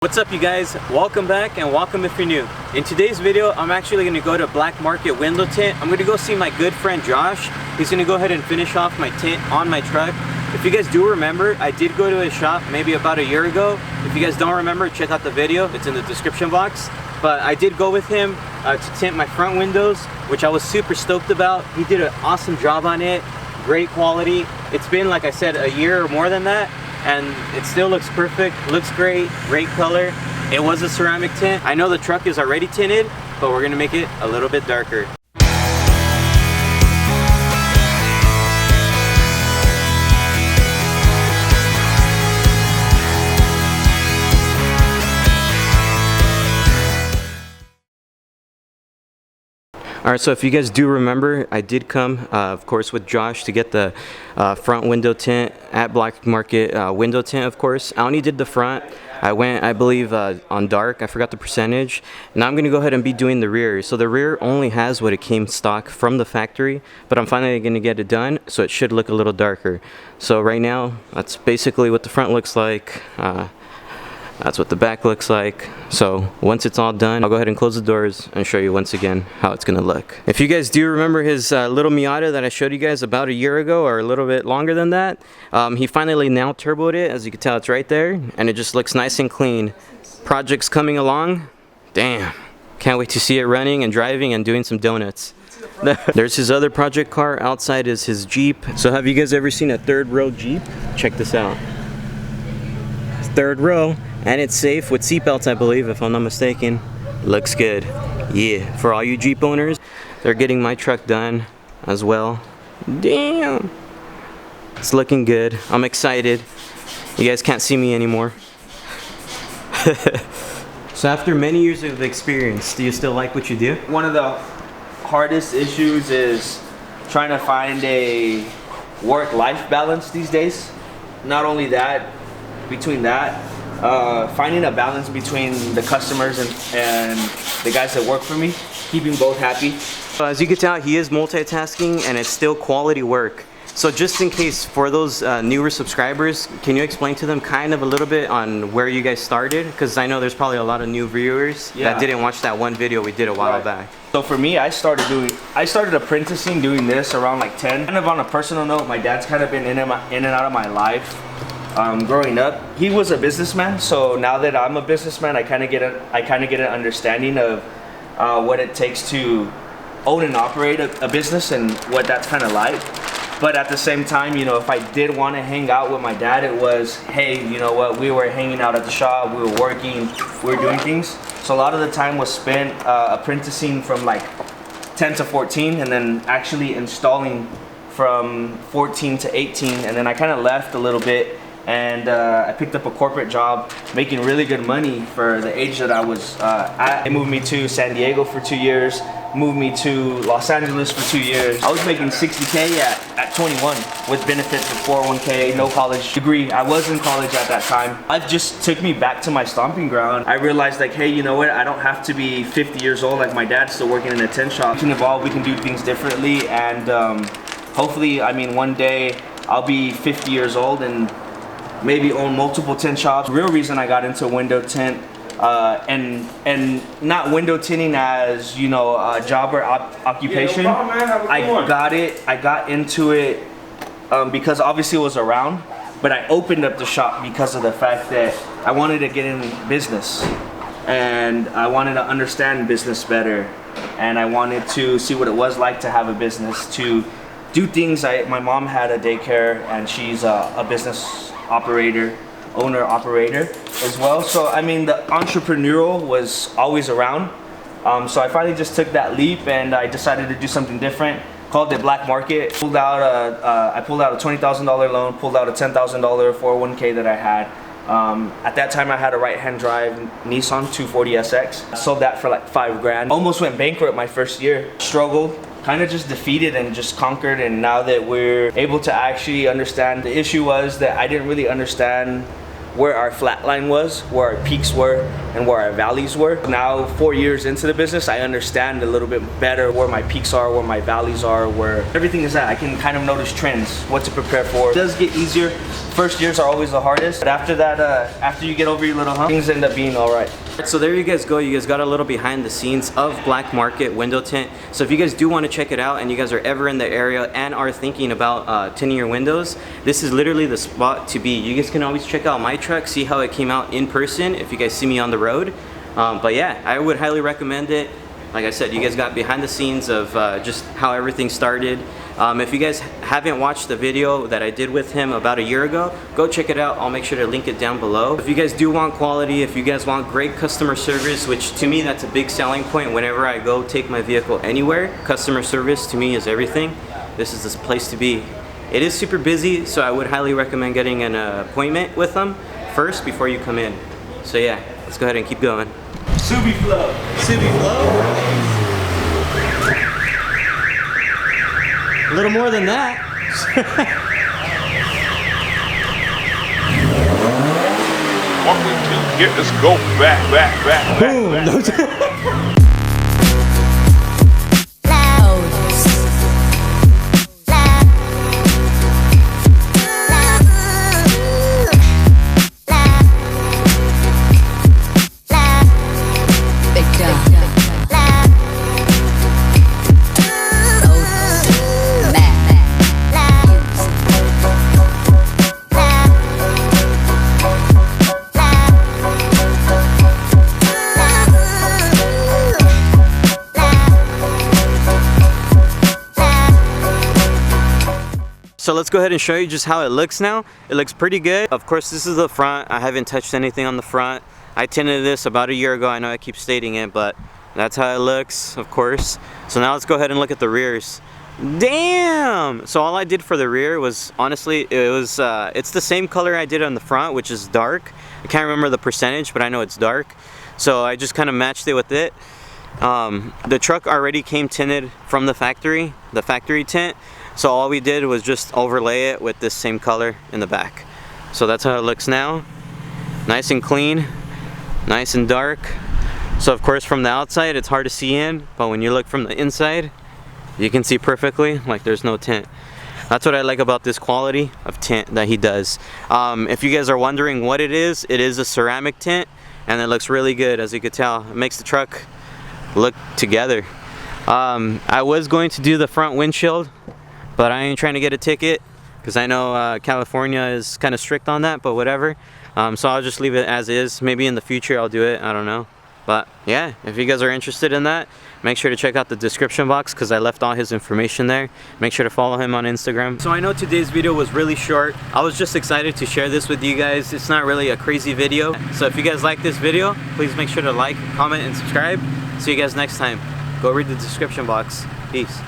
What's up, you guys? Welcome back and welcome if you're new. In today's video, I'm actually going to go to Black Market window tint. I'm going to go see my good friend Josh. He's going to go ahead and finish off my tint on my truck. If you guys do remember, I did go to his shop maybe about a year ago. If you guys don't remember, check out the video. It's in the description box. But I did go with him to tint my front windows, which I was super stoked about. He did an awesome job on it. Great quality. It's been, like I said, a year or more than that, and it still looks perfect, looks great color. It was a ceramic tint. I know the truck is already tinted, but we're gonna make it a little bit darker. Alright, so if you guys do remember, I did come, of course, with Josh to get the front window tint at Black Market window tint, of course. I only did the front. I went, I believe, on dark. I forgot the percentage. Now I'm going to go ahead and be doing the rear. So the rear only has what it came stock from the factory, but I'm finally going to get it done, so it should look a little darker. So right now, that's basically what the front looks like. That's what the back looks like. So once it's all done, I'll go ahead and close the doors and show you once again how it's gonna look. If you guys do remember his little Miata that I showed you guys about a year ago, or a little bit longer than that, he finally now turboed it. As you can tell, it's right there, and it just looks nice and clean. Project's coming along. Damn, can't wait to see it running and driving and doing some donuts. There's his other project car. Outside is his Jeep. So have you guys ever seen a third row Jeep? Check this out. Third row, and it's safe with seatbelts, I believe, if I'm not mistaken. Looks good. Yeah, for all you Jeep owners, they're getting my truck done as well. Damn, it's looking good. I'm excited. You guys can't see me anymore. So after many years of experience, do you still like what you do? One of the hardest issues is trying to find a work-life balance these days. Not only that, between that, finding a balance between the customers and the guys that work for me, keeping both happy. So as you can tell, he is multitasking, and it's still quality work. So just in case, for those newer subscribers, can you explain to them kind of a little bit on where you guys started? Because I know there's probably a lot of new viewers that didn't watch that one video we did a while back. So for me, I started apprenticing doing this around like 10. Kind of on a personal note, my dad's kind of been in and out of my life. Growing up, he was a businessman, so now that I'm a businessman, I kind of get an understanding of what it takes to own and operate a business and what that's kind of like. But at the same time, you know, if I did want to hang out with my dad, it was, hey, you know what, we were hanging out at the shop, we were working, we were doing things. So a lot of the time was spent apprenticing from like 10 to 14, and then actually installing from 14 to 18, and then I kind of left a little bit. And I picked up a corporate job making really good money for the age that I was at. They moved me to San Diego for 2 years, moved me to Los Angeles for 2 years. I was making $60K at 21 with benefits of 401k, no college degree. I was in college at that time. Life just took me back to my stomping ground. I realized, like, hey, you know what? I don't have to be 50 years old like my dad's still working in a tint shop. We can evolve, we can do things differently, and hopefully, I mean, one day I'll be 50 years old and maybe own multiple tint shops. The real reason I got into window tint, and not window tinting as, you know, a job or occupation. I got into it because obviously it was around, but I opened up the shop because of the fact that I wanted to get in business, and I wanted to understand business better, and I wanted to see what it was like to have a business, to do things. My mom had a daycare, and she's a business owner-operator as well. So I mean, the entrepreneurial was always around. So I finally just took that leap, and I decided to do something different. Called it Black Market. I pulled out a $20,000 loan, pulled out a $10,000 401k that I had. At that time, I had a right-hand drive Nissan 240SX. I sold that for like $5 grand. Almost went bankrupt my first year. Struggled. Kind of just defeated and just conquered, and now that we're able to actually understand, the issue was that I didn't really understand where our flat line was, where our peaks were, and where our valleys were. Now, 4 years into the business, I understand a little bit better where my peaks are, where my valleys are, where everything is at. I can kind of notice trends, what to prepare for. It does get easier. First years are always the hardest, but after that, after you get over your little hump, things end up being all right. So there you guys go. You guys got a little behind the scenes of black market window tint. So if you guys do want to check it out and you guys are ever in the area and are thinking about tinting your windows, this is literally the spot to be. You guys can always check out my truck, see how it came out in person if you guys see me on the road. But yeah, I would highly recommend it. Like I said, you guys got behind the scenes of just how everything started. If you guys haven't watched the video that I did with him about a year ago, go check it out. I'll make sure to link it down below. If you guys do want quality, if you guys want great customer service, which to me that's a big selling point whenever I go take my vehicle anywhere, customer service to me is everything. This is the place to be. It is super busy, so I would highly recommend getting an appointment with them first before you come in. So yeah, let's go ahead and keep going. Subi flow. Subi flow? A little more than that. What we do here is go back. Boom. So let's go ahead and show you just how it looks now. It looks pretty good. Of course, this is the front. I haven't touched anything on the front. I tinted this about a year ago. I know I keep stating it, but that's how it looks, of course. So now let's go ahead and look at the rears. Damn! So all I did for the rear was, honestly, it's the same color I did on the front, which is dark. I can't remember the percentage, but I know it's dark. So I just kind of matched it with it. The truck already came tinted from the factory tint. So all we did was just overlay it with this same color in the back. So that's how it looks now. Nice and clean, nice and dark. So of course from the outside it's hard to see in, but when you look from the inside, you can see perfectly, like there's no tint. That's what I like about this quality of tint that he does. If you guys are wondering what it is a ceramic tint, and it looks really good, as you could tell. It makes the truck look together. I was going to do the front windshield, but I ain't trying to get a ticket because I know California is kind of strict on that, but whatever. So I'll just leave it as is. Maybe in the future I'll do it, I don't know. But yeah, if you guys are interested in that, make sure to check out the description box because I left all his information there. Make sure to follow him on Instagram. So I know today's video was really short. I was just excited to share this with you guys. It's not really a crazy video. So if you guys like this video, please make sure to like, comment, and subscribe. See you guys next time. Go read the description box. Peace.